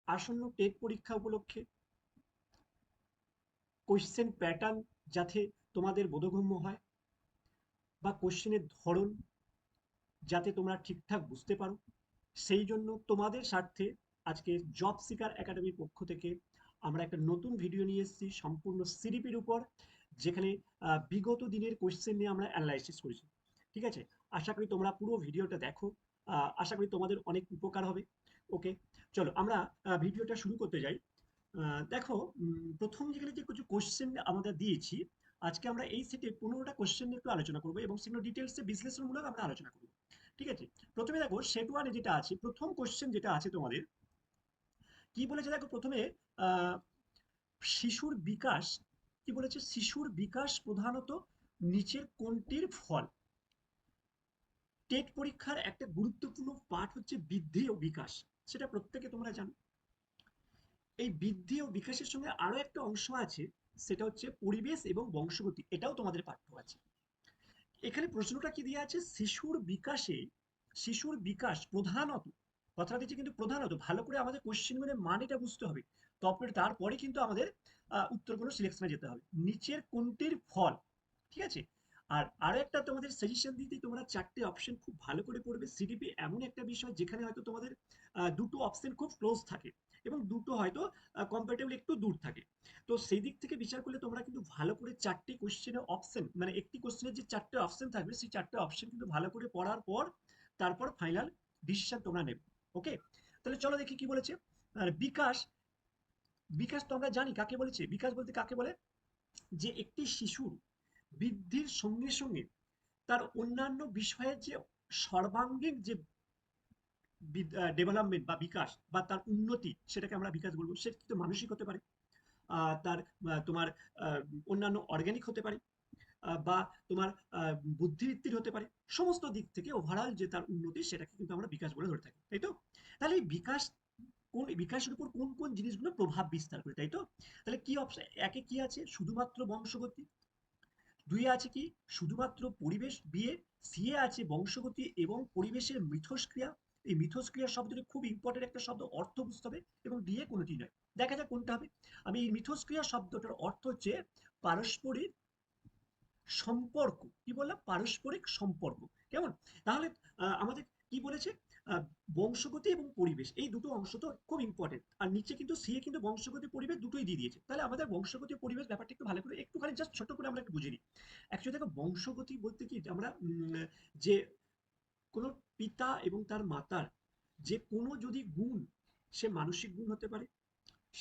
আসন্ন টেট পরীক্ষা উপলক্ষে কোশ্চেন প্যাটার্ন যাতে তোমাদের বোধগম্য হয় বা কোশ্চেনের ধরন যাতে তোমরা ঠিকঠাক বুঝতে পারো, সেই জন্য তোমাদের স্বার্থে আজকে জব সিকার একাডেমির পক্ষ থেকে আমরা একটা নতুন ভিডিও নিয়ে এসেছি সম্পূর্ণ সিডিপির উপর, যেখানে বিগত দিনের কোশ্চেন নিয়ে আমরা অ্যানালাইসিস করেছি। ঠিক আছে, আশা করি তোমরা পুরো ভিডিওটা দেখো, আশা করি তোমাদের অনেক উপকার হবে। ওকে, চলো আমরা ভিডিওটা শুরু করতে যাই। দেখো, প্রথম যেখানে যে কিছু কোশ্চেন আমরা দিয়েছি, আজকে আমরা এই সেটে 15টা কোশ্চেন নিয়ে একটু আলোচনা করবো এবং সেগুলো ডিটেলসে বিশ্লেষণমূলক আমরা আলোচনা করবো। ঠিক আছে, প্রথমে দেখো সেট ওয়ানে যেটা আছে, প্রথম কোশ্চেন যেটা আছে তোমাদের, কি বলেছে দেখো প্রথমে, আহ, শিশুর বিকাশ, কি বলেছে, শিশুর বিকাশ প্রধানত নিচের কোনটির ফল? টেট পরীক্ষার একটা গুরুত্বপূর্ণ পার্ট হচ্ছে বৃদ্ধি ও বিকাশ, সেটা প্রত্যেকে তোমরা জানো। এই বৃদ্ধি ও বিকাশের সঙ্গে আরো একটা অংশ আছে, সেটা হচ্ছে পরিবেশ এবং বংশগতি, এটাও তোমাদের পাঠ্য আছে। এখানে প্রশ্নটা কি দিয়ে আছে, শিশুর বিকাশ প্রধানত, কথাটা দিচ্ছে কিন্তু প্রধানত, ভালো করে আমাদের কোশ্চেন মানে মানেটা বুঝতে হবে, তারপরে তারপরে কিন্তু আমাদের উত্তরগুলো সিলেকশনে যেতে হবে। নিচের কোনটির ফল? ঠিক আছে, আর আরো একটা তোমাদের সাজেশন দিতে, তোমরা চারটে অপশন খুব ভালো করে পড়বে। সিডিপি এমন একটা বিষয় যেখানে হয়তো তোমাদের দুটো অপশন খুব ক্লোজ থাকে এবং দুটো হয়তো কম্পারেটিভলি একটু দূর থাকে। তো সেই দিক থেকে বিচার করলে তোমরা কিন্তু ভালো করে চারটে কোশ্চেনের অপশন, মানে একটি কোশ্চেনের যে চারটে অপশন থাকবে, সেই চারটে অপশন কিন্তু ভালো করে পড়ার পর তারপর ফাইনাল ডিসিশন তোমরা নেবে। ওকে, তাহলে চলো দেখি কি বলেছে। আর বিকাশ, বিকাশ তো আমরা জানি কাকে বলেছে, বিকাশ বলতে কাকে বলে, যে একটি শিশুর বৃদ্ধির সঙ্গে সঙ্গে তার অন্যান্য বিষয়ের যে সর্বাঙ্গীন যে ডেভেলপমেন্ট বা বিকাশ বা তার উন্নতি, সেটাকে আমরা বিকাশ বলবো। সেটা কিন্তু মানসিক হতে পারে, তার তোমার অন্যান্য অর্গানিক হতে পারে, বা তোমার বুদ্ধিবৃত্তির হতে পারে। সমস্ত দিক থেকে ওভারঅল যে তার উন্নতি, সেটাকে কিন্তু আমরা বিকাশ বলে ধরে থাকি, তাই তো? তাহলে এই বিকাশ, কোন বিকাশের উপর কোন কোন জিনিসগুলো প্রভাব বিস্তার করে, তাই তো? তাহলে কি অপশন, একে কি আছে, শুধুমাত্র বংশগতি, দুইয়ে আছে কি শুধুমাত্র পরিবেশ, বিয়ে, সিয়ে আছে বংশগতি এবং পরিবেশের মিথস্ক্রিয়া। এই মিথস্ক্রিয়া শব্দটি খুব ইম্পর্টেন্ট একটা শব্দ, অর্থ বুঝতে হবে, এবং ডিএ কোনোটি নয়। দেখা যাক কোনটা হবে। আমি এই মিথস্ক্রিয়া শব্দটার অর্থ হচ্ছে পারস্পরিক সম্পর্ক, কি বললাম, পারস্পরিক সম্পর্ক। কেমন? তাহলে আমাদের কি বলেছে, আহ, বংশগতি এবং পরিবেশ, এই দুটো অংশ তো খুব ইম্পর্টেন্ট, আর নিচে কিন্তু সি এ কিন্তু বংশগতি পরিবেশ দুটোই দিয়ে দিয়েছে। তাহলে আমাদের বংশগতি পরিবেশ ব্যাপারটা একটু ভালো করে একটুখানি জাস্ট ছোট করে আমরা একটু বুঝে নিই। অ্যাকচুয়ালি দেখো, বংশগতি বলতে কি আমরা যে কোনো পিতা এবং তার মাতার যে কোনো যদি গুণ, সে মানসিক গুণ হতে পারে,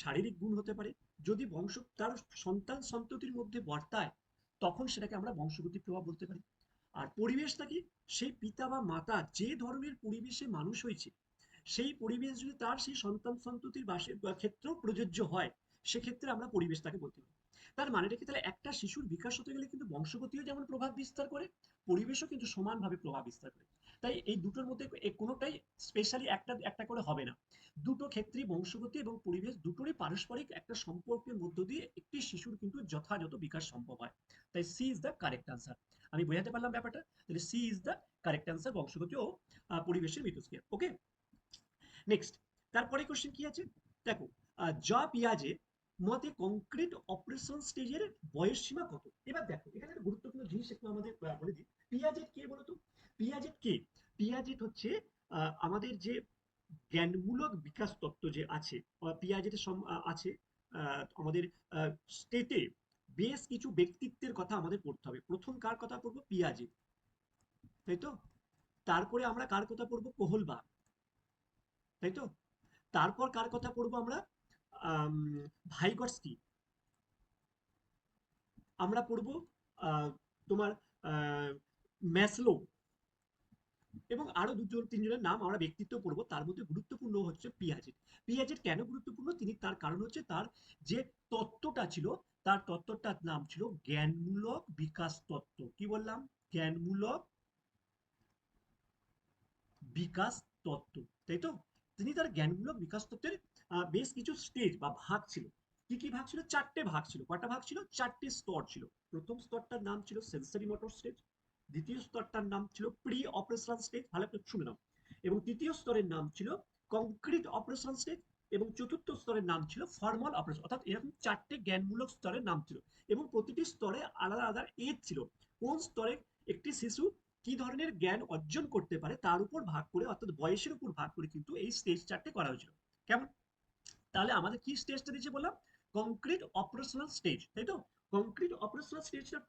শারীরিক গুণ হতে পারে, যদি বংশ তার সন্তান সন্ততির মধ্যে বর্তায়, তখন সেটাকে আমরা বংশগতির প্রভাব বলতে পারি। আর পরিবেশটা কি, সেই পিতা বা মাতা যে ধরনের পরিবেশে মানুষ হয়েছে, সেই পরিবেশ যদি তার সেই সন্তান সন্ততির ক্ষেত্রেও প্রযোজ্য হয়, সেক্ষেত্রে আমরা পরিবেশ তাকে বলতে পারি। তার মানেটা কি, তাহলে একটা শিশুর বিকাশ হতে গেলে কিন্তু বংশগতিও যেমন প্রভাব বিস্তার করে, পরিবেশও কিন্তু সমানভাবে প্রভাব বিস্তার করে। তাই এই দুটোর মধ্যে কোনোটাই স্পেশালি একটা একটা করে হবে না। দুটো ক্ষেত্রেই বংশগতি এবং পরিবেশ দুটোরই পারস্পরিক একটা সম্পর্কের মধ্য দিয়ে একটি শিশুর কিন্তু যথাযথ বিকাশ সম্ভব হয়। তাই C is the correct answer. আমি বোঝাতে পারলাম ব্যাপারটা? তাহলে C is the correct answer, বংশগতি ও পরিবেশের মিথস্ক্রিয়া। ওকে, নেক্সট, তারপরে কোশ্চেন কি আছে দেখো, জা পিয়াজে মতে কংক্রিট অপারেশন স্টেজের বয়স সীমা কত? এবার দেখো, এখানে একটা গুরুত্বপূর্ণ জিনিস একটু আমাদের বলে দিই। পিয়াজেট কে বলতো? পিয়াজেট কে? পিয়াজেট হচ্ছে আমাদের যে জ্ঞানমূলক বিকাশ তত্ত্ব যে আছে, পিয়াজেটের আছে আমাদের স্টেটে বেশ কিছু ব্যক্তিত্বের কথা আমাদের পড়তে হবে। প্রথম কার কথা পড়বো? পিয়াজেট, তাই তো? তারপরে আমরা কার কথা পড়বো? কোহলবা, তাই তো? তারপর কার কথা পড়বো আমরা? আম, ভাইগটস্কি। আমরা পড়বো আহ, তোমার ম্যাসলো, এবং আরো দুজন তিনজনের নাম আমরা ব্যক্তিত্ব পড়বো। তার মধ্যে গুরুত্বপূর্ণ হচ্ছে পিয়াজেট। পিয়াজেট কেন গুরুত্বপূর্ণ? তিনি, তার কারণ হচ্ছে তার যে তত্ত্বটা ছিল, তার তত্ত্বটার নাম ছিল জ্ঞানমূলক বিকাশ তত্ত্ব। কি বললাম? জ্ঞানমূলক বিকাশ তত্ত্ব, তাই তো? তিনি তার জ্ঞানমূলক বিকাশ তত্ত্বের বেশ কিছু স্টেজ বা ভাগ ছিল। কি কি ভাগ ছিল? চারটে ভাগ ছিল। কটা ভাগ ছিল? চারটে স্তর ছিল। প্রথম স্তরটার নাম ছিল সেন্সরি মোটর স্টেজ, দ্বিতীয় স্তরটার নাম ছিল প্রি অপারেশনাল স্টেজ, ভালো করে শুনে নাও, এবং তৃতীয় স্তরের নাম ছিল কংক্রিট অপারেশনাল স্টেজ, এবং চতুর্থ স্তরের নাম ছিল ফর্মাল অপারেশন, অর্থাৎ এরকম চারটে জ্ঞানমূলক স্তরের নাম ছিল এবং প্রতিটি স্তরে আলাদা আলাদা এজ ছিল। কোন স্তরে একটি শিশু কি ধরনের জ্ঞান অর্জন করতে পারে তার উপর ভাগ করে, অর্থাৎ বয়সের উপর ভাগ করে কিন্তু এই স্টেজ চারটে করা হয়েছিল। কেমন? তাহলে আমাদের কি স্টেজটা দিয়েছে বললাম? কংক্রিট অপারেশনাল স্টেজ, তাই তো? কংক্রিট অপারেশনাল স্টেজটা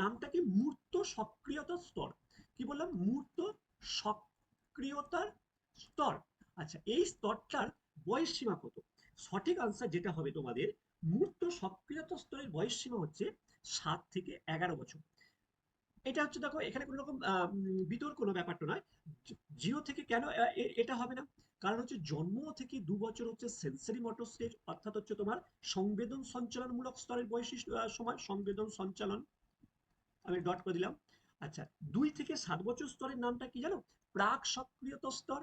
নামটা কি? মূর্ত সক্রিয়তার স্তর। কি বললাম? মূর্ত সক্রিয়তার স্তর। আচ্ছা, এই স্তরটার বয়স সীমা কত? সঠিক আনসার যেটা হবে তোমাদের, মূর্ত সক্রিয়তা স্তরের বয়স সীমা হচ্ছে 7 থেকে 11 বছর। এটা হচ্ছে, দেখো এখানে কোনো রকম বিতর্ক কোনো ব্যাপারটা নয়। জিরো থেকে কেন এটা হবে না? কারণ হচ্ছে জন্ম থেকে 2 বছর হচ্ছে সেন্সরি মোটর স্টেজ, অর্থাৎ হচ্ছে তোমার সংবেদন সঞ্চালনমূলক স্তরের বৈশিষ্ট্য সময়, সংবেদন সঞ্চালন, আমি ডট করে দিলাম। আচ্ছা, 2 থেকে 7 বছর স্তরের নামটা কি জানো? প্রাক সক্রিয়তা স্তর।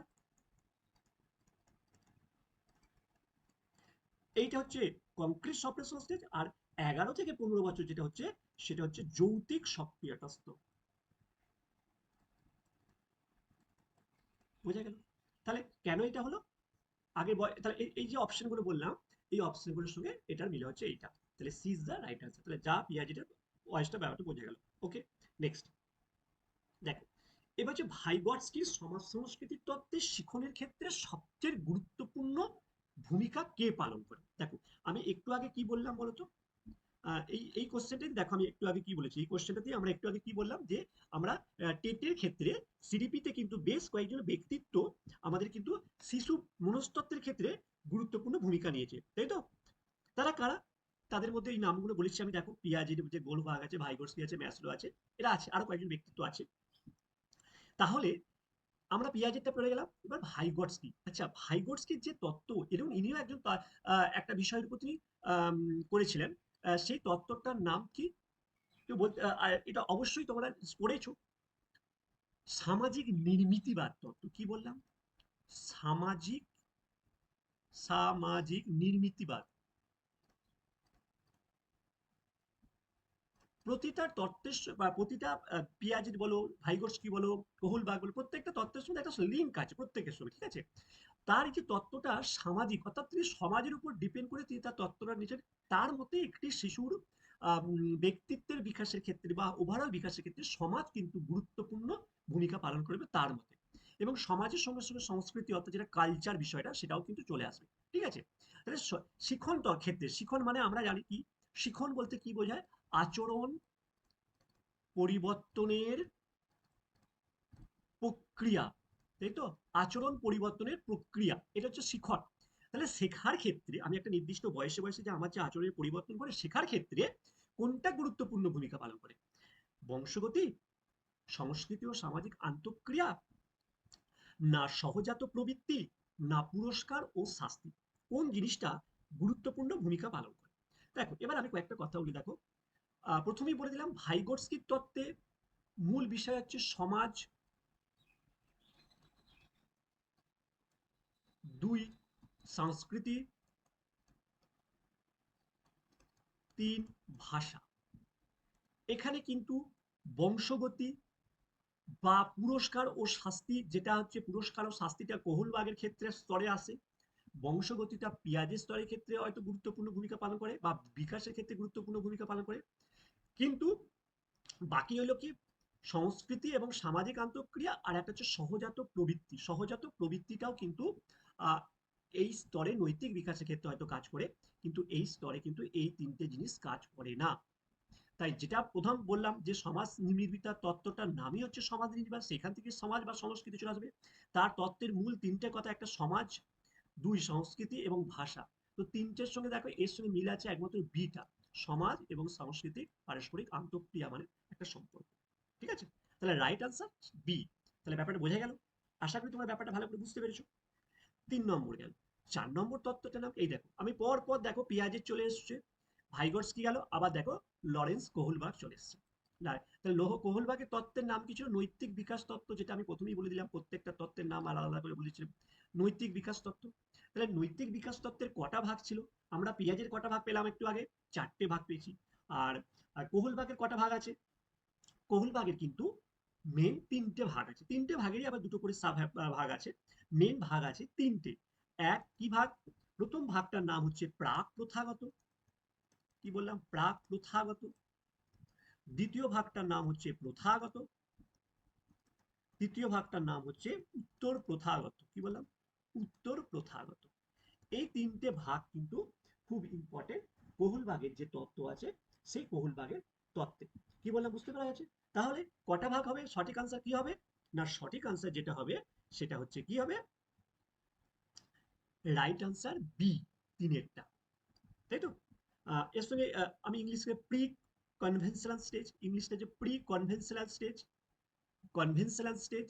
এইটা হচ্ছে কংক্রিট সপ্রেশন স্টেজ। আর 11 থেকে 15 বছর যেটা হচ্ছে, সেটা হচ্ছে যৌতিক সক্রিয়তা স্তর। বোঝা গেল? তাহলে কেন এটা হলো? আগে তাহলে এই যে অপশনগুলো বললাম, এই অপশনগুলোর সঙ্গে এটার মিলে হচ্ছে এইটা। তাহলে C is the right answer. তাহলে যা পিয়াজেটের ওয়াইসটা ব্যাপারটা বোঝা গেল। ওকে, নেক্সট দেখো। এবার হচ্ছে ভাইগটস্কির সমাজ সংস্কৃতির তত্ত্বের শিখনের ক্ষেত্রে সবচেয়ে গুরুত্বপূর্ণ ভূমিকা কে পালন করে? দেখো, আমি একটু আগে কি বললাম বলতো? এই এই কোশ্চেনটাই দেখো, আমি একটু আগে কি বলেছি, এই কোশ্চেনটাতেই আমরা একটু আগে কি বললাম যে আমরা টেটের ক্ষেত্রে সিডিপিতে কিন্তু বেশ কয়েকজন ব্যক্তিত্ব আমাদের কিন্তু শিশু মনস্তত্ত্বের ক্ষেত্রে গুরুত্বপূর্ণ ভূমিকা নিয়েছে, তাই তো? তারা কারা? তাদের মধ্যে এই নামগুলো বলেছি আমি, দেখো পিয়াজের যে গোলবাগ আছে, ভাইগোটস্কি আছে, ম্যাসলো আছে, এরা আছে, আরো কয়েকজন ব্যক্তিত্ব আছে। তাহলে আমরা পিয়াজেরটা পড়ে গেলাম, এবার ভাইগটস্কি। আচ্ছা, ভাইগটস্কির যে তত্ত্ব, এরকম ইনিও একজন একটা বিষয়ের উপর তিনি করেছিলেন। সেই তত্ত্বটার নাম কি? এটা অবশ্যই তোমরা পড়েছো। সামাজিক নির্মিতিবাদ তত্ত্ব। কি বললাম? সামাজিক সামাজিক নির্মিতিবাদ। প্রতিটা তত্ত্বের বা প্রতিটা পিয়াজের বলো, ভাইগোটস্কি বলো, কোহলবাগ বলো, প্রত্যেকটা তত্ত্বের সঙ্গে একটা লিঙ্ক আছে প্রত্যেকের সঙ্গে, ঠিক আছে? তার এই যে তত্ত্বটা সামাজিক, অর্থাৎ তিনি সমাজের উপর ডিপেন্ড করে তিনি তার তত্ত্বটা নিয়েছেন। তার মতে একটি শিশুর ব্যক্তিত্বের বিকাশের ক্ষেত্রে বা ওভারঅল বিকাশের ক্ষেত্রে সমাজ কিন্তু গুরুত্বপূর্ণ ভূমিকা পালন করবে তার মতে। এবং সমাজের সঙ্গে সঙ্গে সংস্কৃতি, অর্থাৎ যেটা কালচার বিষয়টা, সেটাও কিন্তু চলে আসবে, ঠিক আছে? তাহলে শিখন ক্ষেত্রে, শিখন মানে আমরা জানি কি? শিখন বলতে কি বোঝায়? আচরণ পরিবর্তনের প্রক্রিয়া, তাই তো? আচরণ পরিবর্তনের প্রক্রিয়া, এটা হচ্ছে শিখন। তাহলে শেখার ক্ষেত্রে আমি একটা নির্দিষ্ট বয়সে বয়সে যে আমার যে আচরণের পরিবর্তন করে, শেখার ক্ষেত্রে কোনটা গুরুত্বপূর্ণ ভূমিকা পালন করে? বংশগতি, সংস্কৃতি ও সামাজিক আন্তঃক্রিয়া, না সহজাত প্রবৃত্তি, না পুরস্কার ও শাস্তি? কোন জিনিসটা গুরুত্বপূর্ণ ভূমিকা পালন করে? দেখো, এবার আমি কয়েকটা কথা বলি। দেখো, প্রথমেই বলে দিলাম ভাইগটস্কির তত্ত্বে মূল বিষয় হচ্ছে সমাজ, 2 সংস্কৃতি, 3 ভাষা। এখানে কিন্তু বংশগতি বা পুরস্কার ও শাস্তি, যেটা হচ্ছে পুরস্কার ও শাস্তিটা কোহলবাগের ক্ষেত্রে স্তরে আসে, বংশগতিটা পিয়াজের স্তরের ক্ষেত্রে হয়তো গুরুত্বপূর্ণ ভূমিকা পালন করে বা বিকাশের ক্ষেত্রে গুরুত্বপূর্ণ ভূমিকা পালন করে। কিন্তু বাকি হলো কি? সংস্কৃতি এবং সামাজিক আন্তঃক্রিয়া, আর একটা হচ্ছে সহজাত প্রবৃত্তি। সহজাত প্রবৃত্তিটাও কিন্তু আহ, এই স্তরে নৈতিক বিকাশের ক্ষেত্রে হয়তো কাজ করে, কিন্তু এই স্তরে কিন্তু এই তিনটে জিনিস কাজ করে না। তাই যেটা প্রথম বললাম যে সমাজ নির্মিতার তত্ত্বটার নামই হচ্ছে সমাজ নির্মিত, সেখান থেকে সমাজ বা সংস্কৃতি চলে আসবে। তার তত্ত্বের মূল তিনটে কথা: একটা সমাজ, 2 সংস্কৃতি এবং ভাষা। তো তিনটের সঙ্গে দেখো এর সঙ্গে মিল আছে একমাত্র বিটা, সমাজ এবং সাংস্কৃতিক পারস্পরিক আন্তঃক্রিয়া, মানে একটা সম্পর্ক, ঠিক আছে? তাহলে রাইট আনসার বি। তাহলে ব্যাপারটা বোঝা গেল? আশা করি তোমরা ব্যাপারটা ভালো করে বুঝতে পেরেছো। 3 নম্বর গেল। 4 নম্বর তত্ত্বটা নাম, এই দেখো আমি পর পর দেখো পিয়াজের চলে এসছে, ভাইগটস্কি গেল, আবার দেখো লরেন্স কোহলবার্গ চলে এসছে। তাহলে কোহলবার্গের তত্ত্বের নাম কি ছিল? নৈতিক বিকাশ তত্ত্ব, যেটা আমি প্রথমেই বলে দিলাম, প্রত্যেকটা তত্ত্বের নাম আলাদা আলাদা করে বলেছিলাম। নৈতিক বিকাশ তত্ত্ব। তাহলে নৈতিক বিকাশ তত্ত্বের কটা ভাগ ছিল? আমরা পিয়াজের কটা ভাগ পেলাম একটু আগে? 4টে ভাগ পেয়েছি। আর কোহলবার্গের কটা ভাগ আছে? কোহলবার্গের কিন্তু মেন 3টে ভাগ আছে, 3টে ভাগেরই আবার দুটো করে সাব ভাগ আছে। মেন ভাগ আছে 3টে। এক কি ভাগ? প্রথম ভাগটার নাম হচ্ছে প্রাক প্রথাগত, কি বললাম, প্রাক প্রথাগত। দ্বিতীয় ভাগটার নাম হচ্ছে প্রথাগত। তৃতীয় ভাগটার নাম হচ্ছে উত্তর প্রথাগত, কি বললাম, উত্তর প্রথাগত। এই তিনটে ভাগ কিন্তু খুব ইম্পর্টেন্ট বহুলভাগের যে তত্ত্ব আছে সেই বহুলভাগের তত্ত্বে। কি বললাম বুঝতে পারা গেছে? তাহলে কটা ভাগ হবে? সঠিক আনসার কি হবে? না, সঠিক আনসার যেটা হবে সেটা হচ্ছে কি হবে, রাইট আনসার বি, তিনেরটা, তাই তো? এর সঙ্গে আমি ইংলিশে প্রি কনভেনশনাল স্টেজ, ইংলিশটা যে pre conventional stage, conventional stage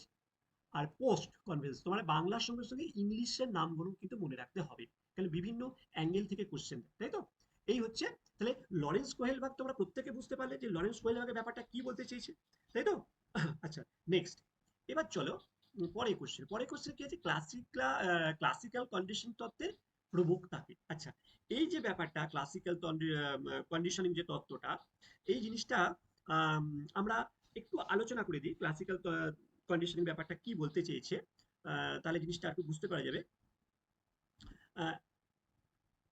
আর পোস্ট কনভেনশন, তোমার বাংলার সঙ্গে সঙ্গে ইংলিশের নামগুলো কিন্তু মনে রাখতে হবে, কারণ বিভিন্ন অ্যাঙ্গেল থেকে কোশ্চেন, তাই তো? এই হচ্ছে তাহলে লরেন্স কোহেলবাগ, তোমরা প্রত্যেকে বুঝতে পারলে যে লরেন্স কোহেলবাগের ব্যাপারটা কি বলতে চেয়েছে, তাই তো? আচ্ছা, নেক্সট, এবার চলো পরে কোশ্চেন কি আছে, ক্লাসিক্যাল কন্ডিশন তত্ত্বের প্রবক্তাকে। আচ্ছা, এই যে ব্যাপারটা ক্লাসিক্যাল কন্ডিশনিং যে তত্ত্বটা, এই জিনিসটা আম, আমরা একটু আলোচনা করে দিই, ক্লাসিক্যাল কন্ডিশনিং ব্যাপারটা কি বলতে চেয়েছে, তাহলে জিনিসটা একটু বুঝতে পারা যাবে। আহ,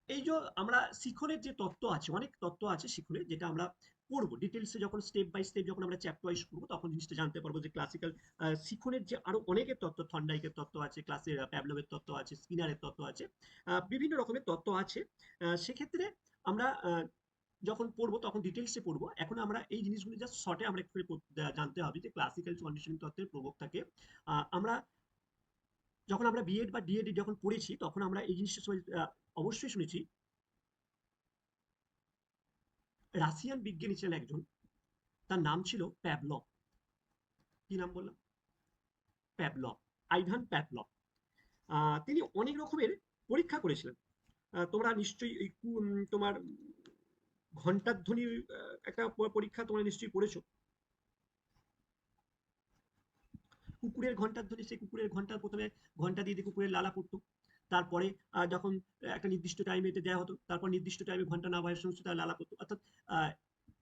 এই যে আমরা শিখনের যে তত্ত্ব আছে, অনেক তত্ত্ব আছে শিখনের, যেটা আমরা পড়বো ডিটেলসে, যখন স্টেপ বাই স্টেপ যখন আমরা চ্যাপ্টার ওয়াইজ পড়বো তখন জিনিসটা জানতে পারবো যে ক্লাসিক্যাল শিখনের যে আরো অনেকের তত্ত্ব, থর্নডাইকের তত্ত্ব আছে, ক্লাসে প্যাভলভের তত্ত্ব আছে, স্কিনারের তত্ত্ব আছে, বিভিন্ন রকমের তত্ত্ব আছে। সেক্ষেত্রে আমরা যখন পড়বো তখন ডিটেলসে পড়বো, এখন আমরা এই জিনিসগুলো জাস্ট শর্টে আমরা একটু জানতে হবে যে ক্লাসিক্যাল কন্ডিশনিং তত্ত্বের প্রবক্তাকে। আমরা যখন আমরা বিএড বা ডিএড যখন পড়েছি তখন আমরা এই জিনিসটা সবাই অবশ্যই শুনেছি, রাশিয়ান বিজ্ঞানী ছিলেন একজন, তার নাম ছিল প্যাভলভ। কি নাম বললাম? Pavlov, Ivan Pavlov. তিনি অনেক রকমের পরীক্ষা করেছিলেন। তোমরা নিশ্চয়ই তোমার ঘণ্টাধ্বনি একটা পরীক্ষা তোমরা নিশ্চয়ই পড়েছো, কুকুরের ঘণ্টাধ্বনি, সেই কুকুরের ঘণ্টা প্রথমে ঘণ্টা দিয়ে দিয়ে কুকুরের লালা পড়তো, তারপরে যখন একটা নির্দিষ্ট টাইমে এটা দেওয়া হতো, তারপর নির্দিষ্ট টাইমে ঘন্টা না বাজার সমস্ত তার লালা পড়তো, অর্থাৎ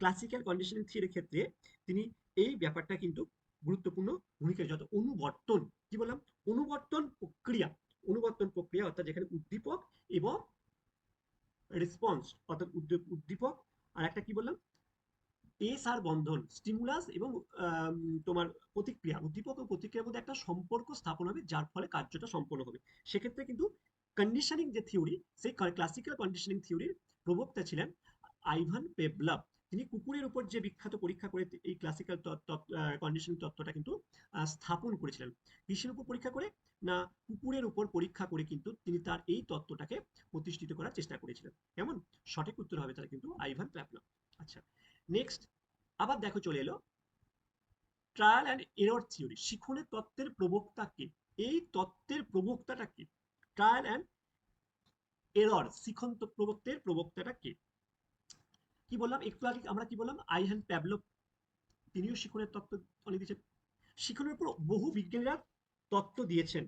ক্লাসিক্যাল কন্ডিশনিং থিওরির ক্ষেত্রে তিনি এই ব্যাপারটা কিন্তু গুরুত্বপূর্ণ ভূমিকা, যত অনুবর্তন, কি বললাম, অনুবর্তন প্রক্রিয়া, অনুবর্তন প্রক্রিয়া অর্থাৎ যেখানে উদ্দীপক এবং রেসপন্স, অর্থাৎ উদ্দীপক আর একটা কি বললাম, এস আর বন্ধন, স্টিমুলাস এবং তোমার প্রতিক্রিয়া, উদ্দীপক ও প্রতিক্রিয়ার মধ্যে একটা সম্পর্ক স্থাপন হবে যার ফলে কার্যটা সম্পন্ন হবে। সেক্ষেত্রে কিন্তু কন্ডিশনিং যে থিওরি, সেই ক্লাসিক্যাল কন্ডিশনিং থিওরির প্রবক্তা ছিলেন আইভান পেভলভ। তিনি কুকুরের উপর যে বিখ্যাত পরীক্ষা করে এই ক্লাসিক্যাল কন্ডিশনিং তত্ত্বটা কিন্তু স্থাপন করেছিলেন। কিসের উপর পরীক্ষা করে? না, কুকুরের উপর পরীক্ষা করে কিন্তু তিনি তার এই তত্ত্বটাকে প্রতিষ্ঠিত করার চেষ্টা করেছিলেন। কেমন? সঠিক উত্তর হবে তাহলে কিন্তু আইভান পেভলভ। আচ্ছা, নেক্সট, আবার দেখো চলে এলো ট্রায়াল অ্যান্ড এরর থিওরি, শিখনের তত্ত্বের প্রবক্তা কে? এই তত্ত্বের প্রবক্তাটা কে? ট্রায়াল অ্যান্ড এরর শিখন প্রবক্তের প্রবক্তাটা কে? কি বললাম একটু আগে, আমরা কি বললাম, আইহান প্যাভলভ, তিনিও শিখনের তত্ত্ব অনেক দিয়েছেন। শিখনের উপর বহু বিজ্ঞানীরা তত্ত্ব দিয়েছেন,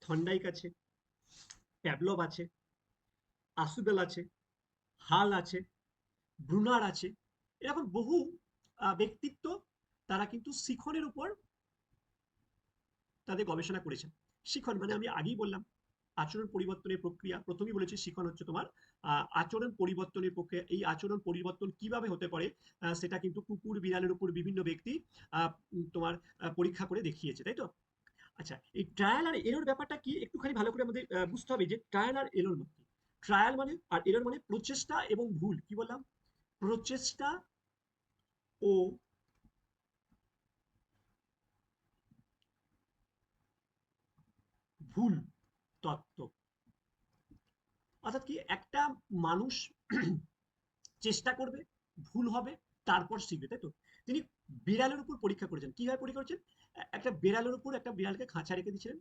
থন্ডাইক আছে, প্যাভলভ আছে, আসুবেল আছে, হাল আছে, ব্রুনার আছে, এরকম বহু ব্যক্তিত্ব, তারা কিন্তু শিখনের উপর তাদের গবেষণা করেছেন। শিখন মানে আমি আগেই বললাম আচরণ পরিবর্তনের প্রক্রিয়া, প্রথমেই বলেছি শিখন হচ্ছে তোমার আচরণ পরিবর্তনের প্রক্রিয়া। এই আচরণ পরিবর্তন কিভাবে হতে পারে সেটা কিন্তু কুকুর বিড়ালের উপর বিভিন্ন ব্যক্তি তোমার পরীক্ষা করে দেখিয়েছে, তাই তো? আচ্ছা, এই ট্রায়াল আর এরর ব্যাপারটা কি একটুখানি ভালো করে আমাদের বুঝতে হবে, যে ট্রায়াল আর এরর মানে কি। ট্রায়াল মানে আর এরর মানে প্রচেষ্টা এবং ভুল, কি বললাম, প্রচেষ্টা ও ভুল তত্ত্ব। অর্থাৎ কি, একটা মানুষ চেষ্টা করবে, ভুল হবে, তারপর শিখবে, তাই তো? তিনি বিড়ালের উপর পরীক্ষা করেছেন। কিভাবে পরীক্ষা করেছেন? একটা বিড়ালের উপর একটা বিড়ালকে খাঁচা রেখে দিয়েছিলেন,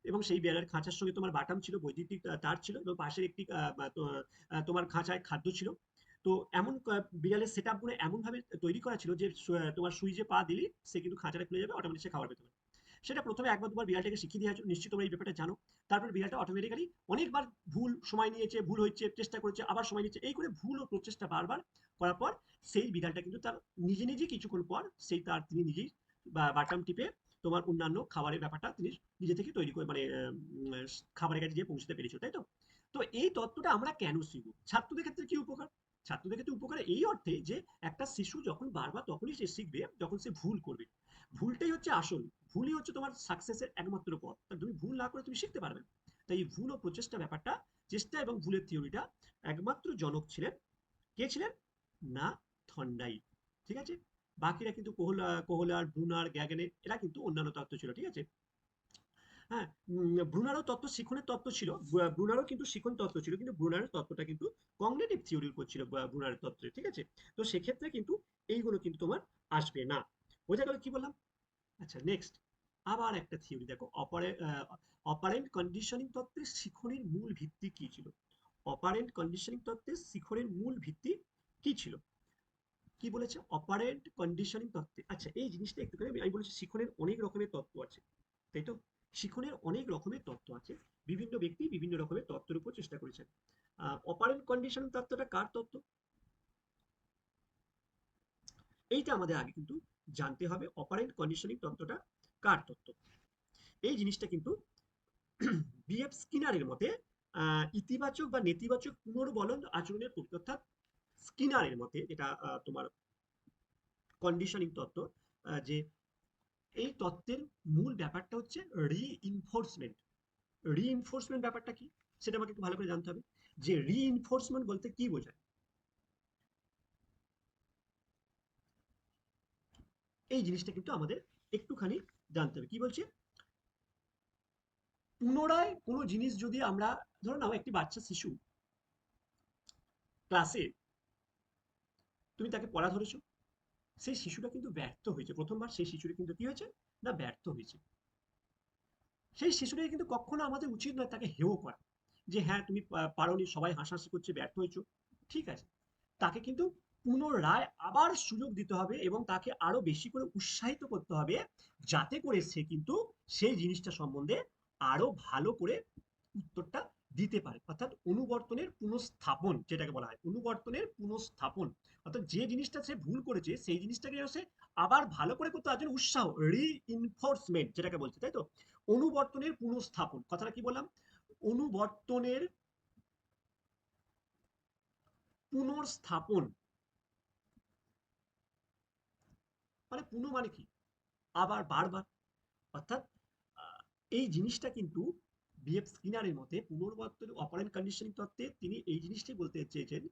এবং সেই বিড়ালের খাঁচার সঙ্গে তোমার বাটাম ছিল, বৈদ্যুতিক তার ছিল, এবং পাশের একটি তোমার খাঁচায় খাদ্য ছিল। তো এমন বিড়ালের সেট আপ গুলো এমন ভাবে তৈরি করা ছিল যে তোমার সুইচে পা দিলে সে কিন্তু খাঁচাটা খুলে যাবে, অটোমেটিক সে খাবার পেতে পারে। সেটা প্রথমে একবার দুবার বিড়ালটাকে শিখিয়ে দেওয়া হয়েছিল, নিশ্চিত তোমরা এই ব্যাপারটা জানো। তারপর বিড়ালটা অটোমেটিক্যালি অনেকবার ভুল সময় নিয়েছে, ভুল হচ্ছে, চেষ্টা করেছে, আবার সময় নিচ্ছে, এই করে ভুল ও প্রচেষ্টা বারবার করার পর সেই বিড়ালটা কিন্তু তার নিজে নিজে কিছুক্ষণ পর সেই তার তিনি নিজেই বাটাম টিপে তোমার অন্যান্য খাবারের ব্যাপারটা তিনি নিজে থেকে তৈরি করে, মানে খাবারের কাছে গিয়ে পৌঁছতে পেরেছিল, তাই তো? তো তো এই তত্ত্বটা আমরা কেন শিখবো? ছাত্রদের ক্ষেত্রে কি উপকার? ছাত্রদের ক্ষেত্রে উপকার এই অর্থে যে একটা শিশু যখন বারবার তখনই সে শিখবে যখন সে ভুল করবে। ভুলটাই হচ্ছে আসল। ভুলই হচ্ছে তোমার সাকসেসের একমাত্র পথ। তা তুমি ভুল না করে তুমি শিখতে পারবে না। তাই এই ভুল ও প্রচেষ্টা ব্যাপারটা, চেষ্টা এবং ভুলের থিওরিটা একমাত্র জনক ছিলেন, কে ছিলেন? না, থর্নডাইক। ঠিক আছে? বাকিরা কিন্তু কোহলার, ব্রুনার, গ্যাগেনের এরা কিন্তু অন্যান্য তত্ত্ব ছিল। ঠিক আছে? হ্যাঁ, ব্রুনারও তত্ত্ব শিখনের তত্ত্ব ছিল। ব্রুনারও কিন্তু শিখন তত্ত্ব ছিল, কিন্তু ব্রুনারের তত্ত্বটা কিন্তু কগনিটিভ থিওরির উপর ছিল ব্রুনারের তত্ত্বে। ঠিক আছে? তো সেক্ষেত্রে কিন্তু এইগুলো কিন্তু তোমার আসবে না। বোঝা গেল কি বললাম? আচ্ছা, নেক্সট আবার একটা থিওরি দেখো, অপারেন্ট কন্ডিশনিং তত্ত্বের শিখনের মূল ভিত্তি কি ছিল? অপারেন্ট কন্ডিশনিং তত্ত্বের শিখনের মূল ভিত্তি কি ছিল? কি বলেছে অপারেন্ট কন্ডিশনিং তত্ত্বে? আচ্ছা, এই জিনিসটা একটুখানি আমি বলেছি শিখনের অনেক রকমের তত্ত্ব আছে, তাই তো? শিখনের অনেক রকমের তত্ত্ব আছে, বিভিন্ন ব্যক্তি বিভিন্ন রকমের তত্ত্বের উপর চেষ্টা করেছেন। অপারেন্ট কন্ডিশনিং তত্ত্বটা কার তত্ত্ব? এইটা আমাদের আগে কিন্তু জানতে হবে, অপারেন্ট কন্ডিশনিং তত্ত্বটা কার তত্ত্ব। এই জিনিসটা কিন্তু বিএফ স্কিনারের মতে ইতিবাচক বা নেতিবাচক পুনর্বলন আচরণের প্রকৃতি, অর্থাৎ স্কিনারের মতে যেটা তোমার কন্ডিশনিং তত্ত্ব, যে এই তত্ত্বের মূল ব্যাপারটা হচ্ছে রিইনফোর্সমেন্ট। রিইনফোর্সমেন্ট ব্যাপারটা কি সেটা আমাকে একটু ভালো করে জানতে হবে। যে রিইনফোর্সমেন্ট বলতে কি বোঝায়, এই জিনিসটা কিন্তু আমাদের একটুখানি জানতে হবে। কি বলছে? পুনরায় কোনো জিনিস যদি আমরা, ধরো নাও একটি বাচ্চা শিশু ক্লাসে, তুমি তাকে পড়া ধরেছো, সেই শিশুটা কিন্তু ব্যর্থ হয়েছে প্রথমবার, সেই শিশুটা কিন্তু কি হয়েছে? না, ব্যর্থ হয়েছে। সেই শিশুটাকে কিন্তু কখনো আমাদের উচিত নয় তাকে হেয় করা, যে হ্যাঁ তুমি পারোনি, সবাই হাসাহাসি করছে, ব্যর্থ হয়েছো। ঠিক আছে, তাকে কিন্তু পুনরায় আবার সুযোগ দিতে হবে এবং তাকে আরো বেশি করে উৎসাহিত করতে হবে, যাতে করে সে কিন্তু সেই জিনিসটা সম্বন্ধে আরো ভালো করে উত্তরটা দিতে পারে। অর্থাৎ অনুবর্তনের পুনঃস্থাপন যেটাকে বলা হয়, অনুবর্তনের পুনঃস্থাপন। অর্থাৎ যে জিনিসটা সে ভুল করেছে সেই জিনিসটাকে সে আবার ভালো করে করতে, তার জন্য উৎসাহ, রিইনফোর্সমেন্ট যেটাকে বলছে, তাই তো? অনুবর্তনের পুনঃস্থাপন, কথাটা কি বললাম? অনুবর্তনের পুনর্স্থাপন, মানে পুনঃ মানে কি? আবার বারবার। অর্থাৎ আহ, এই জিনিসটা কিন্তু বিএফ স্কিনারের মতে পুনর্বর্তন অপারেন্ট কন্ডিশনিং তত্ত্বে তিনি এই জিনিসটাই বলতে চেয়েছেন,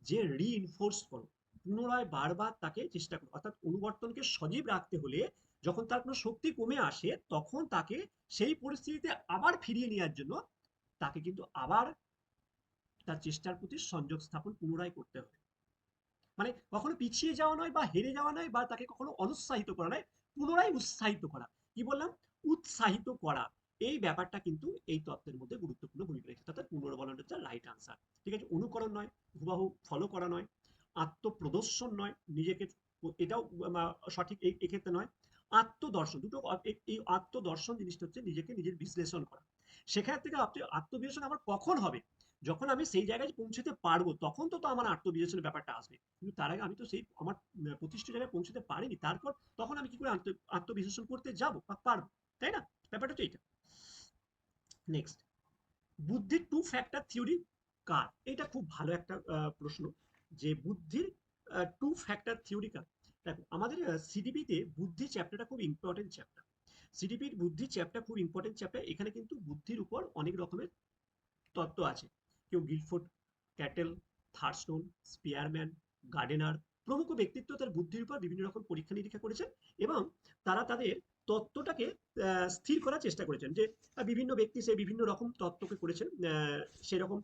যে রিইনফোর্স করো, পুনরায় বারবার তাকে চেষ্টা করো। অর্থাৎ অনুবর্তনকে সজীব রাখতে হলে যখন তার কোনো শক্তি কমে আসে তখন তাকে সেই পরিস্থিতিতে আবার ফিরিয়ে নেওয়ার জন্য তাকে কিন্তু আবার তার চেষ্টার প্রতি সংযোগ স্থাপন পুনরায় করতে হবে। মানে কখনো পিছিয়ে যাওয়া নয় বা হেরে যাওয়া নয় বা তাকে কখনো অনুৎসাহিত করা নয়, পুনরায় উৎসাহিত করা। কি বললাম? উৎসাহিত করা। এই ব্যাপারটা কিন্তু এই তত্ত্বের মধ্যে গুরুত্বপূর্ণ ভূমিকা রেখেছে, অর্থাৎ পুনর্বলন হচ্ছে রাইট আনসার। ঠিক আছে? অনুকরণ নয়, হুবাহু ফলো করা নয়, আত্মপ্রদর্শন নয়, নিজেকে, এটাও সঠিক এক্ষেত্রে নয়। আত্মদর্শন, দুটো এই আত্মদর্শন জিনিসটা হচ্ছে নিজেকে নিজের বিশ্লেষণ করা। সেখান থেকে আত্মবিশ্লেষণ আমার কখন হবে? যখন আমি সেই জায়গায় পৌঁছতে পারবো তখন তো আমার আত্মবিশ্লেষণের ব্যাপারটা আসবে। কিন্তু তার আগে আমি তো সেই আমার প্রতিষ্ঠিত জায়গায় পৌঁছতে পারিনি, তারপর তখন আমি কি করে আত্মবিশ্লেষণ করতে যাব বা পারবো? তাই না? ব্যাপারটা তো এইটা। নেক্সট, বুদ্ধির টু ফ্যাক্টর থিওরি কার? এটা খুব ভালো একটা প্রশ্ন, যে বুদ্ধির টু ফ্যাক্টর থিওরি কার? দেখো, আমাদের সিডিপিতে বুদ্ধি চ্যাপ্টারটা খুব ইম্পর্টেন্ট চ্যাপ্টার। সিডিপির বুদ্ধি চ্যাপ্টার খুব ইম্পর্টেন্ট চ্যাপ্টার। এখানে কিন্তু বুদ্ধির উপর অনেক রকমের তত্ত্ব আছে। কেউ গিলফোর্ড, ক্যাটেল, থার্স্টোন, স্পিয়ারম্যান, গার্ডেনার প্রমুখ ব্যক্তিত্ব তার বুদ্ধির উপর বিভিন্ন রকম পরীক্ষা নিরীক্ষা করেছেন এবং তারা তাদের তত্ত্বটাকে স্থির করার চেষ্টা করেছেন। যে বিভিন্ন ব্যক্তি সে বিভিন্ন রকম তত্ত্বকে করেছেন, সেরকম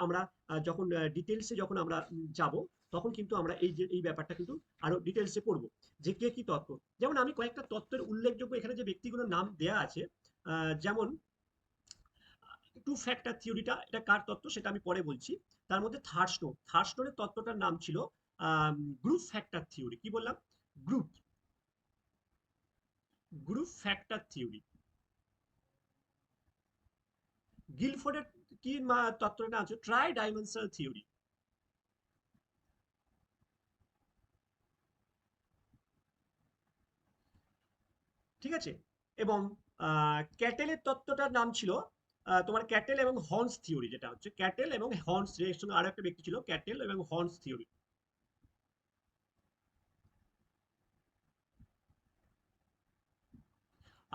আমরা যখন ডিটেলসে যখন আমরা যাব তখন কিন্তু আমরা এই ব্যাপারটা কিন্তু আরো ডিটেলসে পড়বো, যে কে কি তত্ত্ব। যেমন আমি কয়েকটা তত্ত্বের উল্লেখযোগ্য এখানে যে ব্যক্তিগুলোর নাম দেয়া আছে, যেমন টু ফ্যাক্টর থিওরিটা এটা কার তত্ত্ব সেটা আমি পরে বলছি। তার মধ্যে থার্স্টোনের তত্ত্বটার নাম ছিল গ্রুপ ফ্যাক্টর থিওরি। কি বললাম? Group group factor theory. গিলফোর্ডের কি তত্ত্বটার নাম আছে? Tri dimensional theory. ঠিক আছে? এবং ক্যাটেলের তত্ত্বটার নাম ছিল তোমার ক্যাটেল এবং হর্নস থিওরি, যেটা হচ্ছে ক্যাটেল এবং হর্নস, এর সঙ্গে আরো একটা ব্যক্তি ছিল, ক্যাটেল এবং হর্নস থিওরি।